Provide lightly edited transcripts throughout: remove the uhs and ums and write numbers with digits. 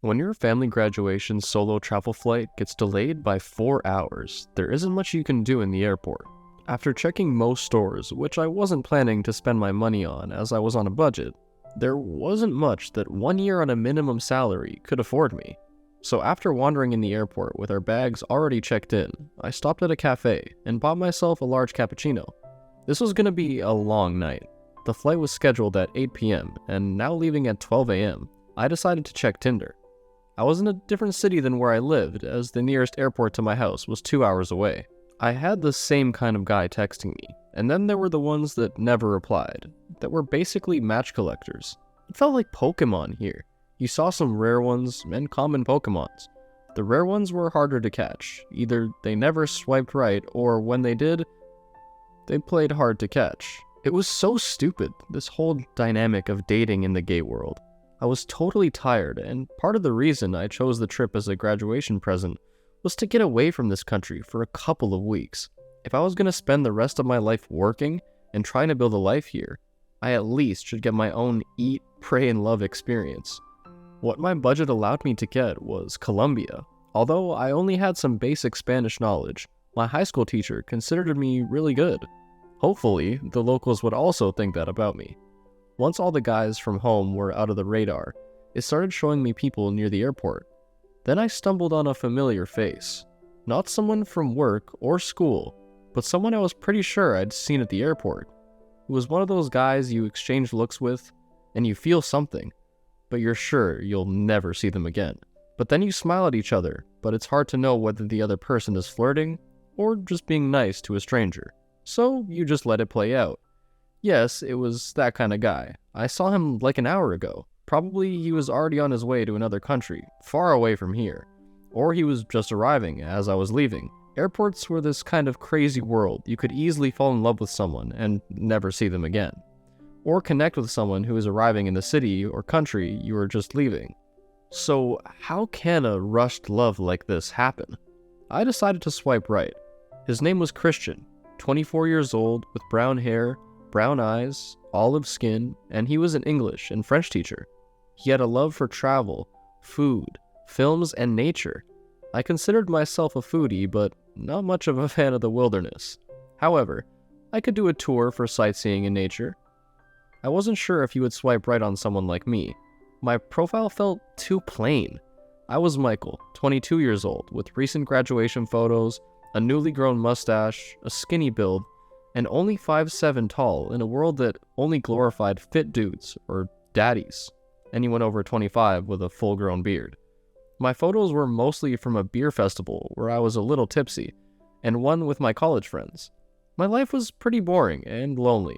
When your family graduation solo travel flight gets delayed by 4 hours, there isn't much you can do in the airport. After checking most stores, which I wasn't planning to spend my money on as I was on a budget, there wasn't much that 1 year on a minimum salary could afford me. So after wandering in the airport with our bags already checked in, I stopped at a cafe and bought myself a large cappuccino. This was gonna be a long night. The flight was scheduled at 8 p.m. and now leaving at 12 a.m. I decided to check Tinder. I was in a different city than where I lived, as the nearest airport to my house was 2 hours away. I had the same kind of guy texting me, and then there were the ones that never replied, that were basically match collectors. It felt like Pokemon here. You saw some rare ones and common Pokemons. The rare ones were harder to catch. Either they never swiped right, or when they did, they played hard to catch. It was so stupid, this whole dynamic of dating in the gay world. I was totally tired, and part of the reason I chose the trip as a graduation present was to get away from this country for a couple of weeks. If I was going to spend the rest of my life working and trying to build a life here, I at least should get my own eat, pray, and love experience. What my budget allowed me to get was Colombia. Although I only had some basic Spanish knowledge, my high school teacher considered me really good. Hopefully, the locals would also think that about me. Once all the guys from home were out of the radar, it started showing me people near the airport. Then I stumbled on a familiar face. Not someone from work or school, but someone I was pretty sure I'd seen at the airport. It was one of those guys you exchange looks with, and you feel something, but you're sure you'll never see them again. But then you smile at each other, but it's hard to know whether the other person is flirting or just being nice to a stranger. So you just let it play out. Yes, it was that kind of guy. I saw him like an hour ago. Probably he was already on his way to another country, far away from here. Or he was just arriving as I was leaving. Airports were this kind of crazy world. You could easily fall in love with someone and never see them again. Or connect with someone who is arriving in the city or country you were just leaving. So how can a rushed love like this happen? I decided to swipe right. His name was Christian, 24 years old, with brown hair, brown eyes, olive skin, and he was an English and French teacher. He had a love for travel, food, films, and nature. I considered myself a foodie, but not much of a fan of the wilderness. However, I could do a tour for sightseeing and nature. I wasn't sure if he would swipe right on someone like me. My profile felt too plain. I was Michael, 22 years old, with recent graduation photos, a newly grown mustache, a skinny build, and only 5'7" tall in a world that only glorified fit dudes, or daddies, anyone over 25 with a full-grown beard. My photos were mostly from a beer festival where I was a little tipsy, and one with my college friends. My life was pretty boring and lonely,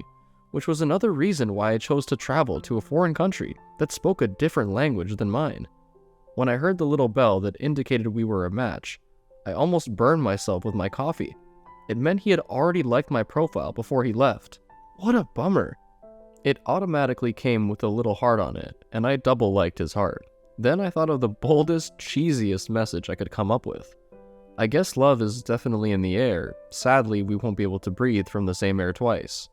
which was another reason why I chose to travel to a foreign country that spoke a different language than mine. When I heard the little bell that indicated we were a match, I almost burned myself with my coffee. It meant he had already liked my profile before he left. What a bummer. It automatically came with a little heart on it, and I double liked his heart. Then I thought of the boldest, cheesiest message I could come up with. I guess love is definitely in the air. Sadly, we won't be able to breathe from the same air twice.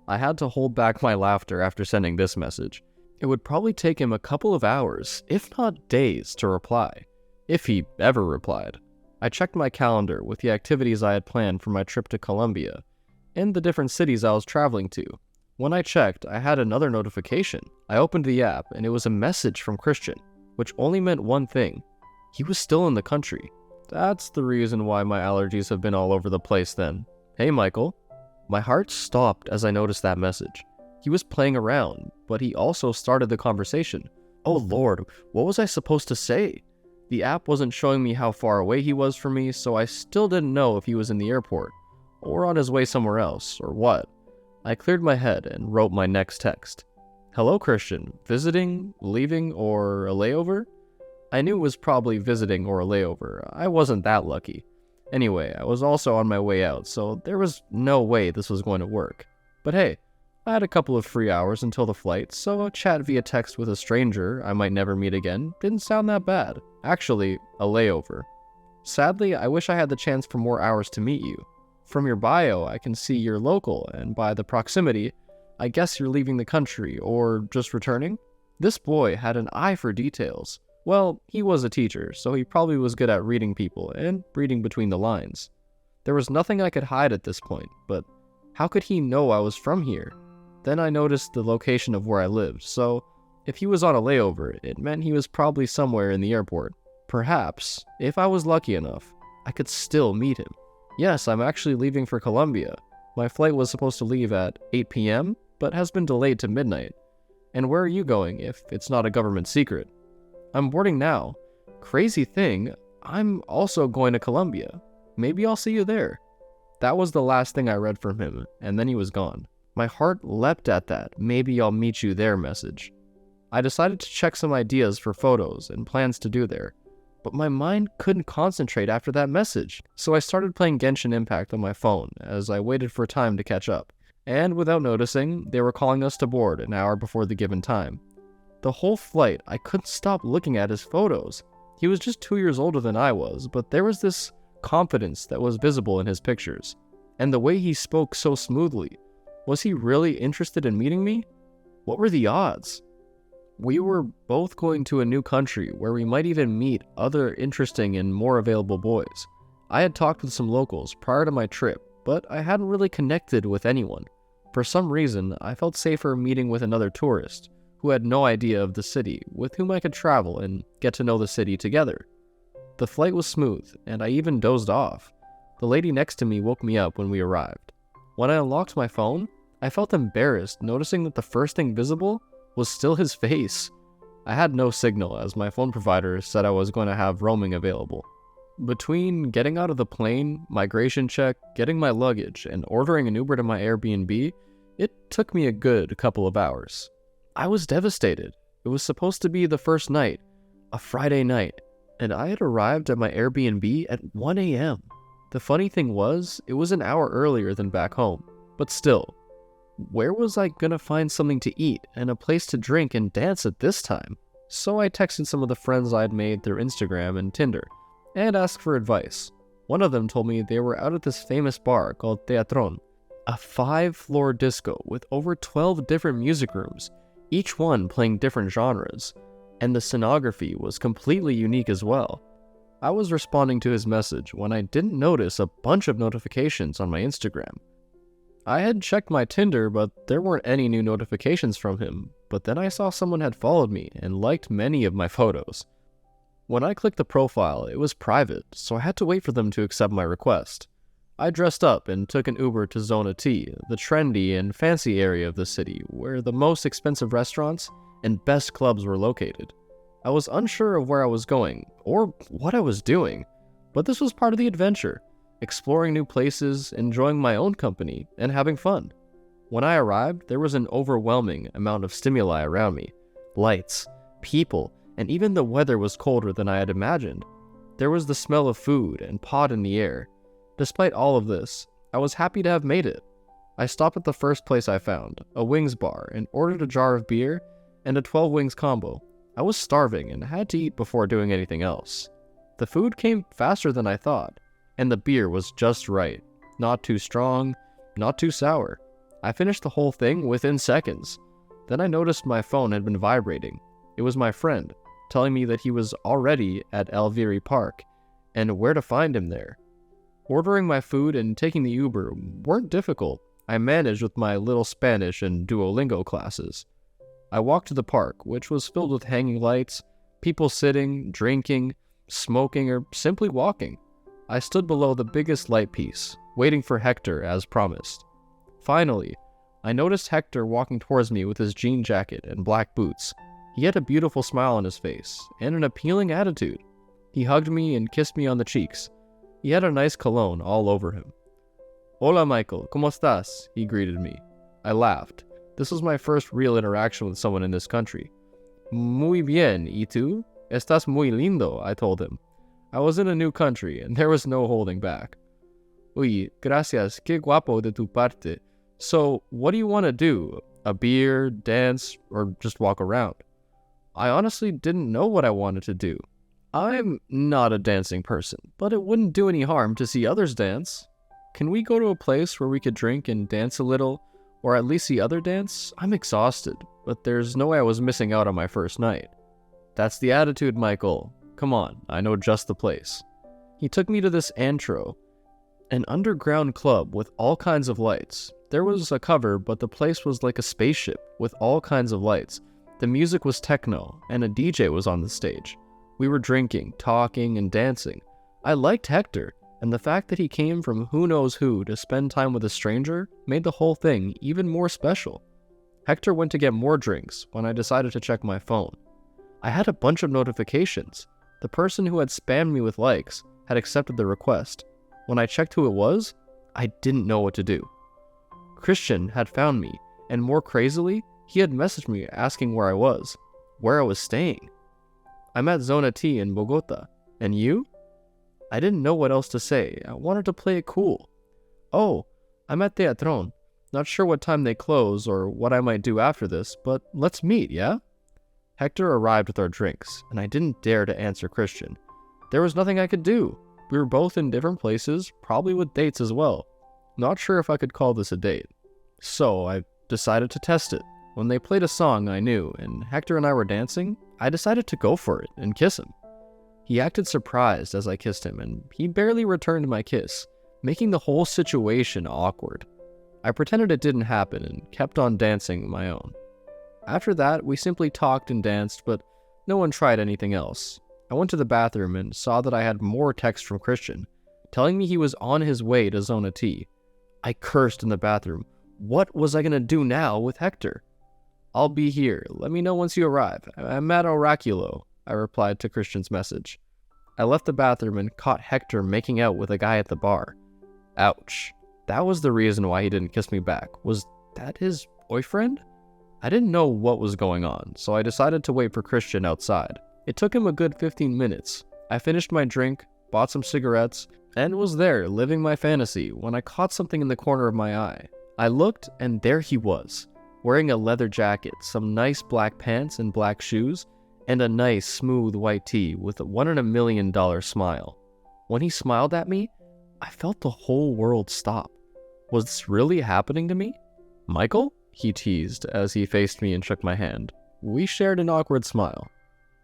I had to hold back my laughter after sending this message. It would probably take him a couple of hours, if not days, to reply. If he ever replied. I checked my calendar with the activities I had planned for my trip to Colombia, and the different cities I was traveling to. When I checked, I had another notification. I opened the app, and it was a message from Christian, which only meant one thing. He was still in the country. That's the reason why my allergies have been all over the place then. Hey, Michael. My heart stopped as I noticed that message. He was playing around, but he also started the conversation. Oh Lord, what was I supposed to say? The app wasn't showing me how far away he was from me, so I still didn't know if he was in the airport, or on his way somewhere else, or what. I cleared my head and wrote my next text. Hello, Christian. Visiting, leaving, or a layover? I knew it was probably visiting or a layover. I wasn't that lucky. Anyway, I was also on my way out, so there was no way this was going to work. But hey, I had a couple of free hours until the flight, so a chat via text with a stranger I might never meet again didn't sound that bad. Actually, a layover. Sadly, I wish I had the chance for more hours to meet you. From your bio, I can see you're local, and by the proximity, I guess you're leaving the country, or just returning? This boy had an eye for details. Well, he was a teacher, so he probably was good at reading people and reading between the lines. There was nothing I could hide at this point, but how could he know I was from here? Then I noticed the location of where I lived, so if he was on a layover, it meant he was probably somewhere in the airport. Perhaps, if I was lucky enough, I could still meet him. Yes, I'm actually leaving for Colombia. My flight was supposed to leave at 8 p.m., but has been delayed to midnight. And where are you going, if it's not a government secret? I'm boarding now. Crazy thing, I'm also going to Colombia. Maybe I'll see you there. That was the last thing I read from him, and then he was gone. My heart leapt at that "maybe I'll meet you there" message. I decided to check some ideas for photos and plans to do there, but my mind couldn't concentrate after that message, so I started playing Genshin Impact on my phone as I waited for time to catch up. And without noticing, they were calling us to board an hour before the given time. The whole flight, I couldn't stop looking at his photos. He was just 2 years older than I was, but there was this confidence that was visible in his pictures. And the way he spoke so smoothly. Was he really interested in meeting me? What were the odds? We were both going to a new country where we might even meet other interesting and more available boys. I had talked with some locals prior to my trip, but I hadn't really connected with anyone. For some reason, I felt safer meeting with another tourist who had no idea of the city, with whom I could travel and get to know the city together. The flight was smooth, and I even dozed off. The lady next to me woke me up when we arrived. When I unlocked my phone, I felt embarrassed noticing that the first thing visible was still his face. I had no signal as my phone provider said I was going to have roaming available. Between getting out of the plane, migration check, getting my luggage, and ordering an Uber to my Airbnb, it took me a good couple of hours. I was devastated. It was supposed to be the first night, a Friday night, and I had arrived at my Airbnb at 1 a.m. The funny thing was, it was an hour earlier than back home, but still, where was I gonna find something to eat and a place to drink and dance at this time? So I texted some of the friends I'd made through Instagram and Tinder, and asked for advice. One of them told me they were out at this famous bar called Teatron, a 5-floor disco with over 12 different music rooms, each one playing different genres, and the scenography was completely unique as well. I was responding to his message when I didn't notice a bunch of notifications on my Instagram. I had checked my Tinder, but there weren't any new notifications from him, but then I saw someone had followed me and liked many of my photos. When I clicked the profile, it was private, so I had to wait for them to accept my request. I dressed up and took an Uber to Zona T, the trendy and fancy area of the city, where the most expensive restaurants and best clubs were located. I was unsure of where I was going, or what I was doing, but this was part of the adventure, exploring new places, enjoying my own company, and having fun. When I arrived, there was an overwhelming amount of stimuli around me. Lights, people, and even the weather was colder than I had imagined. There was the smell of food and pot in the air. Despite all of this, I was happy to have made it. I stopped at the first place I found, a wings bar, and ordered a jar of beer and a 12 wings combo. I was starving and had to eat before doing anything else. The food came faster than I thought, and the beer was just right. Not too strong, not too sour. I finished the whole thing within seconds. Then I noticed my phone had been vibrating. It was my friend, telling me that he was already at Elviri Park, and where to find him there. Ordering my food and taking the Uber weren't difficult. I managed with my little Spanish and Duolingo classes. I walked to the park, which was filled with hanging lights, people sitting, drinking, smoking, or simply walking. I stood below the biggest light piece, waiting for Hector as promised. Finally, I noticed Hector walking towards me with his jean jacket and black boots. He had a beautiful smile on his face and an appealing attitude. He hugged me and kissed me on the cheeks. He had a nice cologne all over him. "Hola, Michael, ¿cómo estás?" he greeted me. I laughed. This was my first real interaction with someone in this country. "Muy bien, ¿y tú? Estás muy lindo," I told him. I was in a new country, and there was no holding back. "Uy, gracias, qué guapo de tu parte. So, what do you want to do? A beer, dance, or just walk around?" I honestly didn't know what I wanted to do. I'm not a dancing person, but it wouldn't do any harm to see others dance. Can we go to a place where we could drink and dance a little, or at least see other dance? I'm exhausted, but there's no way I was missing out on my first night. That's the attitude, Michael. Come on, I know just the place. He took me to this antro, an underground club with all kinds of lights. There was a cover, but the place was like a spaceship with all kinds of lights. The music was techno, and a DJ was on the stage. We were drinking, talking, and dancing. I liked Hector, and the fact that he came from who knows who to spend time with a stranger made the whole thing even more special. Hector went to get more drinks when I decided to check my phone. I had a bunch of notifications. The person who had spammed me with likes had accepted the request. When I checked who it was, I didn't know what to do. Christian had found me, and more crazily, he had messaged me asking where I was staying. I'm at Zona T in Bogota. And you? I didn't know what else to say. I wanted to play it cool. Oh, I'm at Teatron. Not sure what time they close or what I might do after this, but let's meet, yeah? Hector arrived with our drinks, and I didn't dare to answer Christian. There was nothing I could do. We were both in different places, probably with dates as well. Not sure if I could call this a date. So I decided to test it. When they played a song I knew, and Hector and I were dancing, I decided to go for it and kiss him. He acted surprised as I kissed him, and he barely returned my kiss, making the whole situation awkward. I pretended it didn't happen and kept on dancing my own. After that, we simply talked and danced, but no one tried anything else. I went to the bathroom and saw that I had more text from Christian, telling me he was on his way to Zona T. I cursed in the bathroom. What was I gonna do now with Hector? I'll be here. Let me know once you arrive. I'm at Oraculo, I replied to Christian's message. I left the bathroom and caught Hector making out with a guy at the bar. Ouch. That was the reason why he didn't kiss me back. Was that his boyfriend? I didn't know what was going on, so I decided to wait for Christian outside. It took him a good 15 minutes. I finished my drink, bought some cigarettes, and was there, living my fantasy, when I caught something in the corner of my eye. I looked, and there he was, wearing a leather jacket, some nice black pants and black shoes, and a nice, smooth white tee with a $1 in a million smile. When he smiled at me, I felt the whole world stop. Was this really happening to me? Michael? He teased as he faced me and shook my hand. We shared an awkward smile.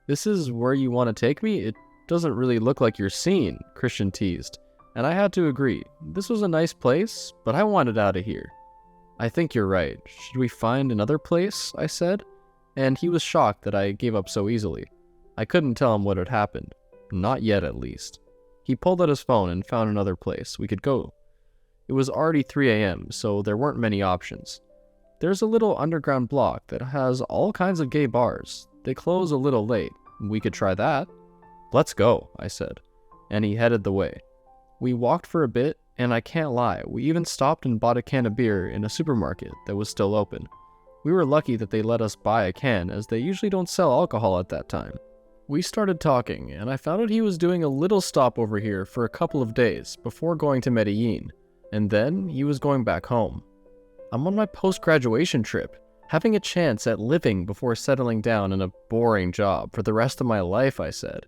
This is where you want to take me? It doesn't really look like you're seen, Christian teased. And I had to agree. This was a nice place, but I wanted out of here. I think you're right. Should we find another place? I said. And he was shocked that I gave up so easily. I couldn't tell him what had happened. Not yet, at least. He pulled out his phone and found another place we could go. It was already 3 a.m., so there weren't many options. There's a little underground block that has all kinds of gay bars. They close a little late. We could try that. Let's go, I said, and he headed the way. We walked for a bit, and I can't lie, we even stopped and bought a can of beer in a supermarket that was still open. We were lucky that they let us buy a can, as they usually don't sell alcohol at that time. We started talking, and I found out he was doing a little stop over here for a couple of days before going to Medellin, and then he was going back home. I'm on my post-graduation trip, having a chance at living before settling down in a boring job for the rest of my life, I said.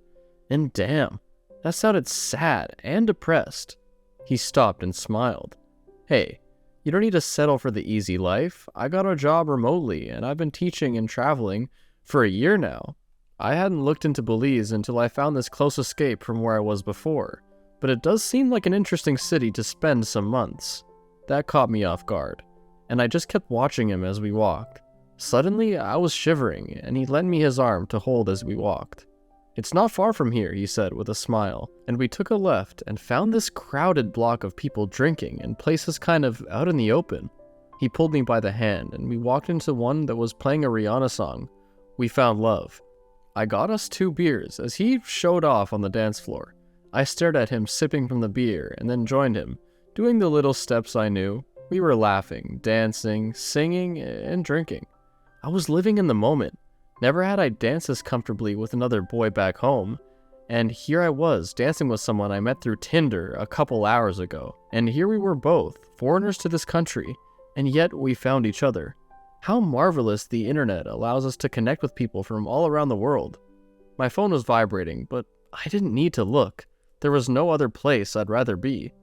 And damn, that sounded sad and depressed. He stopped and smiled. Hey, you don't need to settle for the easy life. I got a job remotely, and I've been teaching and traveling for a year now. I hadn't looked into Belize until I found this close escape from where I was before, but it does seem like an interesting city to spend some months. That caught me off guard, and I just kept watching him as we walked. Suddenly, I was shivering, and he lent me his arm to hold as we walked. It's not far from here, he said with a smile, and we took a left and found this crowded block of people drinking in places kind of out in the open. He pulled me by the hand, and we walked into one that was playing a Rihanna song. We found love. I got us 2 beers as he showed off on the dance floor. I stared at him sipping from the beer and then joined him, doing the little steps I knew. We were laughing, dancing, singing, and drinking. I was living in the moment. Never had I danced as comfortably with another boy back home, and here I was dancing with someone I met through Tinder a couple hours ago, and here we were both, foreigners to this country, and yet we found each other. How marvelous the internet allows us to connect with people from all around the world. My phone was vibrating, but I didn't need to look. There was no other place I'd rather be.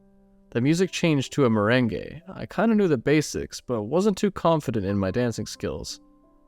The music changed to a merengue. I kinda knew the basics, but wasn't too confident in my dancing skills.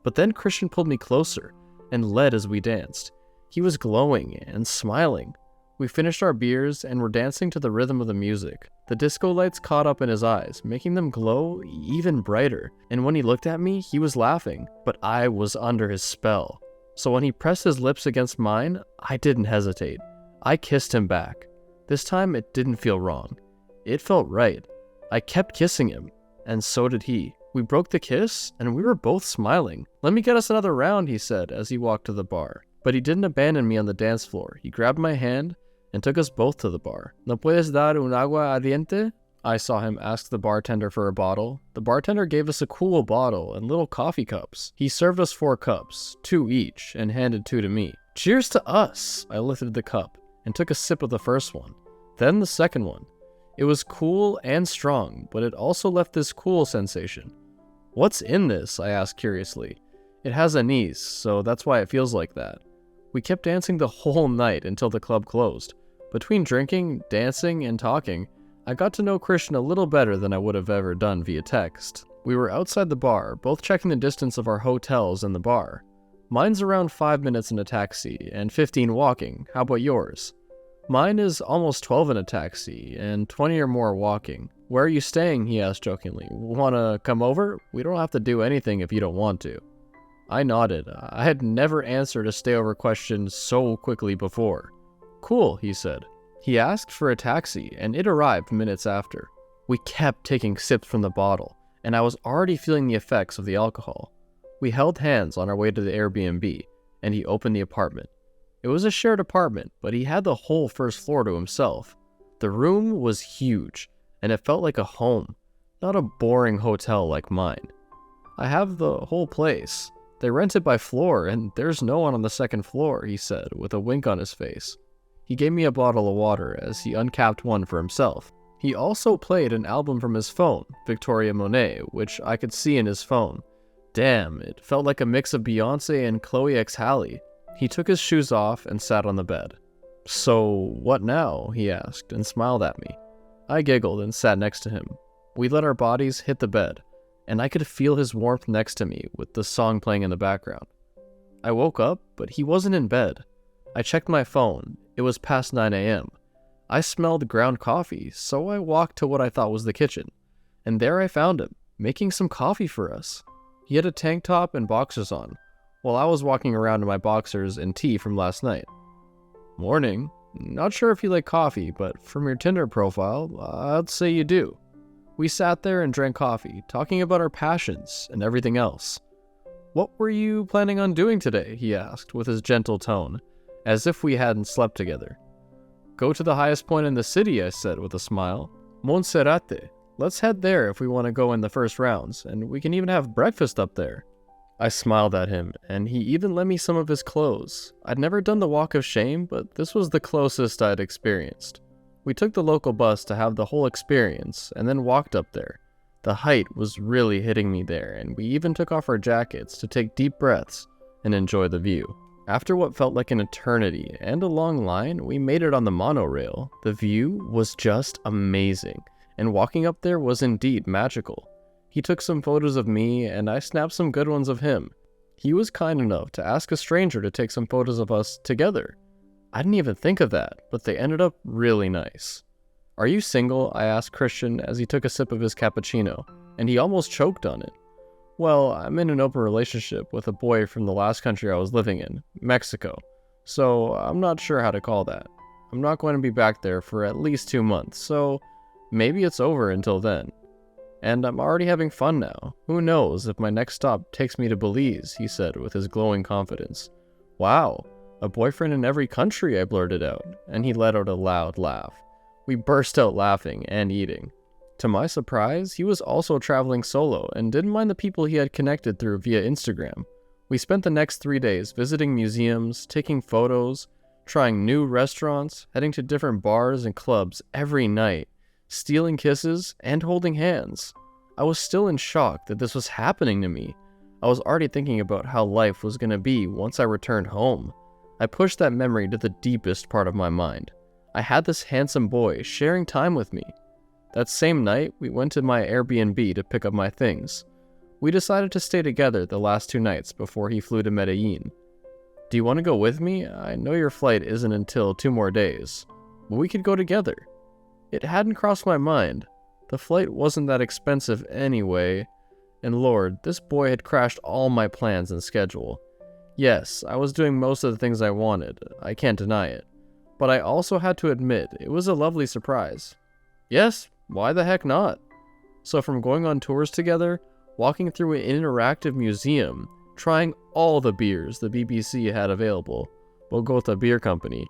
But then Christian pulled me closer and led as we danced. He was glowing and smiling. We finished our beers and were dancing to the rhythm of the music. The disco lights caught up in his eyes, making them glow even brighter. And when he looked at me, he was laughing, but I was under his spell. So when he pressed his lips against mine, I didn't hesitate. I kissed him back. This time it didn't feel wrong. It felt right. I kept kissing him, and so did he. We broke the kiss, and we were both smiling. "Let me get us another round," he said as he walked to the bar. But he didn't abandon me on the dance floor. He grabbed my hand and took us both to the bar. "¿No puedes dar un agua ardiente?" I saw him ask the bartender for a bottle. The bartender gave us a cool bottle and little coffee cups. He served us 4 cups, 2 each, and handed 2 to me. "Cheers to us!" I lifted the cup and took a sip of the first one, then the second one. It was cool and strong, but it also left this cool sensation. "What's in this?" I asked curiously. "It has anise, so that's why it feels like that." We kept dancing the whole night until the club closed. Between drinking, dancing, and talking, I got to know Christian a little better than I would have ever done via text. We were outside the bar, both checking the distance of our hotels and the bar. Mine's around 5 minutes in a taxi and 15 walking. How about yours? Mine is almost 12 in a taxi and 20 or more walking. "Where are you staying?" he asked jokingly. "Wanna come over? We don't have to do anything if you don't want to." I nodded. I had never answered a stayover question so quickly before. "Cool," he said. He asked for a taxi, and it arrived minutes after. We kept taking sips from the bottle, and I was already feeling the effects of the alcohol. We held hands on our way to the Airbnb, and he opened the apartment. It was a shared apartment, but he had the whole first floor to himself. The room was huge, and it felt like a home, not a boring hotel like mine. "I have the whole place. They rent it by floor, and there's no one on the second floor," he said, with a wink on his face. He gave me a bottle of water as he uncapped one for himself. He also played an album from his phone, Victoria Monet, which I could see in his phone. Damn, it felt like a mix of Beyonce and Chloe X Halle. He took his shoes off and sat on the bed. "So, what now?" he asked and smiled at me. I giggled and sat next to him. We let our bodies hit the bed, and I could feel his warmth next to me with the song playing in the background. I woke up, but he wasn't in bed. I checked my phone. It was past 9 a.m. I smelled ground coffee, so I walked to what I thought was the kitchen. And there I found him, making some coffee for us. He had a tank top and boxers on, while I was walking around in my boxers and tea from last night. "Morning. Not sure if you like coffee, but from your Tinder profile, I'd say you do." We sat there and drank coffee, talking about our passions and everything else. "What were you planning on doing today?" he asked with his gentle tone, as if we hadn't slept together. "Go to the highest point in the city," I said with a smile. "Monserrate. Let's head there if we want to go in the first rounds, and we can even have breakfast up there." I smiled at him, and he even lent me some of his clothes. I'd never done the walk of shame, but this was the closest I'd experienced. We took the local bus to have the whole experience, and then walked up there. The height was really hitting me there, and we even took off our jackets to take deep breaths and enjoy the view. After what felt like an eternity and a long line, we made it on the monorail. The view was just amazing, and walking up there was indeed magical. He took some photos of me, and I snapped some good ones of him. He was kind enough to ask a stranger to take some photos of us together. I didn't even think of that, but they ended up really nice. "Are you single?" I asked Christian as he took a sip of his cappuccino, and he almost choked on it. "Well, I'm in an open relationship with a boy from the last country I was living in, Mexico, so I'm not sure how to call that. I'm not going to be back there for at least 2 months, so maybe it's over until then. And I'm already having fun now. Who knows if my next stop takes me to Belize," he said with his glowing confidence. "Wow, a boyfriend in every country," I blurted out, and he let out a loud laugh. We burst out laughing and eating. To my surprise, he was also traveling solo and didn't mind the people he had connected through via Instagram. We spent the next 3 days visiting museums, taking photos, trying new restaurants, heading to different bars and clubs every night, stealing kisses, and holding hands. I was still in shock that this was happening to me. I was already thinking about how life was going to be once I returned home. I pushed that memory to the deepest part of my mind. I had this handsome boy sharing time with me. That same night, we went to my Airbnb to pick up my things. We decided to stay together the last 2 nights before he flew to Medellin. Do you want to go with me? I know your flight isn't until 2 more days, but we could go together. It hadn't crossed my mind. The flight wasn't that expensive anyway, and Lord, this boy had crashed all my plans and schedule. Yes, I was doing most of the things I wanted, I can't deny it, but I also had to admit it was a lovely surprise. Yes, why the heck not? So from going on tours together, walking through an interactive museum, trying all the beers the BBC had available, Bogota Beer Company,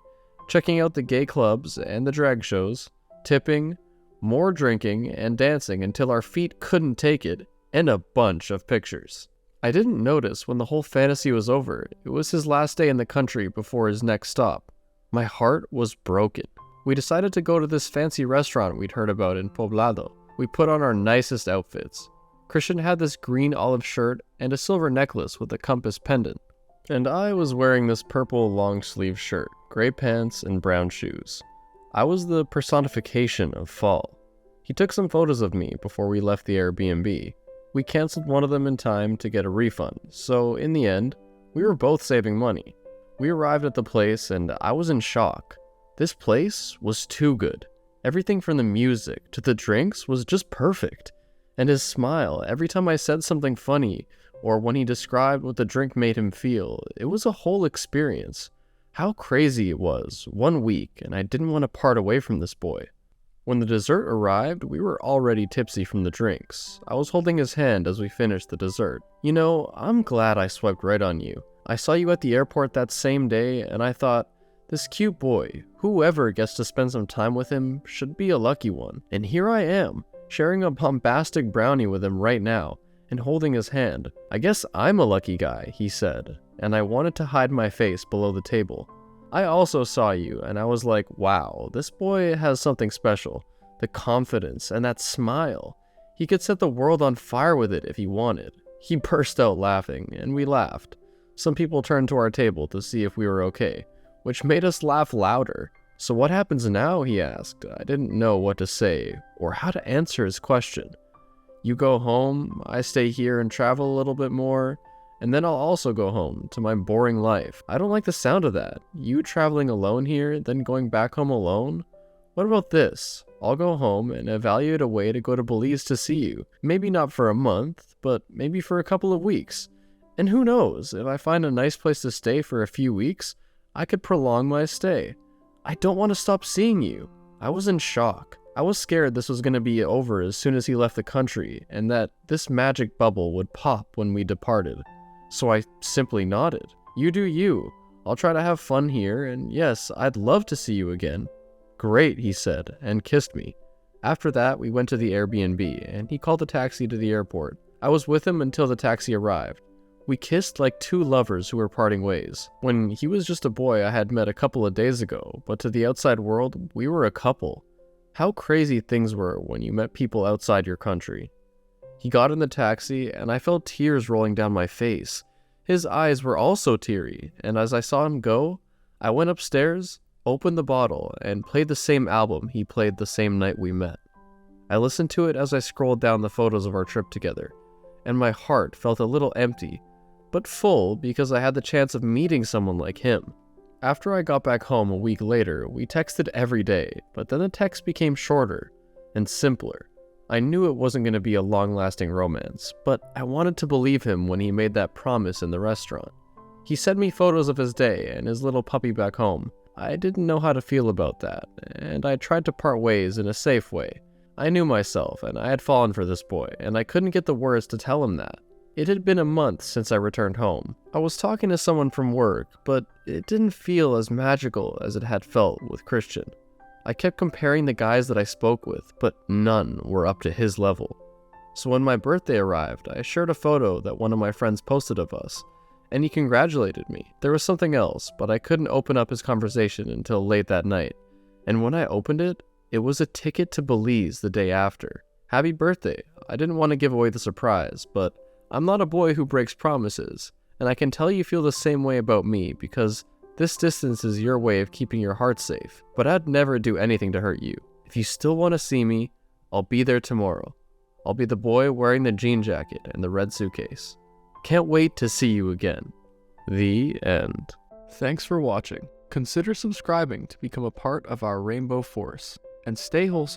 checking out the gay clubs and the drag shows, tipping, more drinking and dancing until our feet couldn't take it, and a bunch of pictures. I didn't notice when the whole fantasy was over. It was his last day in the country before his next stop. My heart was broken. We decided to go to this fancy restaurant we'd heard about in Poblado. We put on our nicest outfits. Christian had this green olive shirt and a silver necklace with a compass pendant. And I was wearing this purple long-sleeve shirt, gray pants, and brown shoes. I was the personification of fall. He took some photos of me before we left the Airbnb. We canceled one of them in time to get a refund, so in the end, we were both saving money. We arrived at the place and I was in shock. This place was too good. Everything from the music to the drinks was just perfect. And his smile, every time I said something funny, or when he described what the drink made him feel, it was a whole experience. How crazy it was, 1 week, and I didn't want to part away from this boy. When the dessert arrived, we were already tipsy from the drinks. I was holding his hand as we finished the dessert. You know, I'm glad I swiped right on you. I saw you at the airport that same day, and I thought, this cute boy, whoever gets to spend some time with him, should be a lucky one. And here I am, sharing a bombastic brownie with him right now, and holding his hand. I guess I'm a lucky guy, he said, and I wanted to hide my face below the table. I also saw you, and I was like, wow, this boy has something special. The confidence and that smile. He could set the world on fire with it if he wanted. He burst out laughing, and we laughed. Some people turned to our table to see if we were okay, which made us laugh louder. So what happens now, he asked. I didn't know what to say, or how to answer his question. You go home, I stay here and travel a little bit more, and then I'll also go home to my boring life. I don't like the sound of that. You traveling alone here, then going back home alone? What about this? I'll go home and evaluate a way to go to Belize to see you. Maybe not for a month, but maybe for a couple of weeks. And who knows, if I find a nice place to stay for a few weeks, I could prolong my stay. I don't want to stop seeing you. I was in shock. I was scared this was going to be over as soon as he left the country, and that this magic bubble would pop when we departed. So I simply nodded. You do you. I'll try to have fun here, and yes, I'd love to see you again. Great, he said, and kissed me. After that, we went to the Airbnb, and he called a taxi to the airport. I was with him until the taxi arrived. We kissed like two lovers who were parting ways. When he was just a boy I had met a couple of days ago, but to the outside world, we were a couple. How crazy things were when you met people outside your country. He got in the taxi, and I felt tears rolling down my face. His eyes were also teary, and as I saw him go, I went upstairs, opened the bottle, and played the same album he played the same night we met. I listened to it as I scrolled down the photos of our trip together, and my heart felt a little empty, but full because I had the chance of meeting someone like him. After I got back home a week later, we texted every day, but then the text became shorter and simpler. I knew it wasn't going to be a long-lasting romance, but I wanted to believe him when he made that promise in the restaurant. He sent me photos of his day and his little puppy back home. I didn't know how to feel about that, and I tried to part ways in a safe way. I knew myself, and I had fallen for this boy, and I couldn't get the words to tell him that. It had been a month since I returned home. I was talking to someone from work, but it didn't feel as magical as it had felt with Christian. I kept comparing the guys that I spoke with, but none were up to his level. So when my birthday arrived, I shared a photo that one of my friends posted of us, and he congratulated me. There was something else, but I couldn't open up his conversation until late that night. And when I opened it, it was a ticket to Belize the day after. Happy birthday. I didn't want to give away the surprise, but I'm not a boy who breaks promises, and I can tell you feel the same way about me because this distance is your way of keeping your heart safe, but I'd never do anything to hurt you. If you still want to see me, I'll be there tomorrow. I'll be the boy wearing the jean jacket and the red suitcase. Can't wait to see you again. The end. Thanks for watching. Consider subscribing to become a part of our Rainbow Force, and stay wholesome.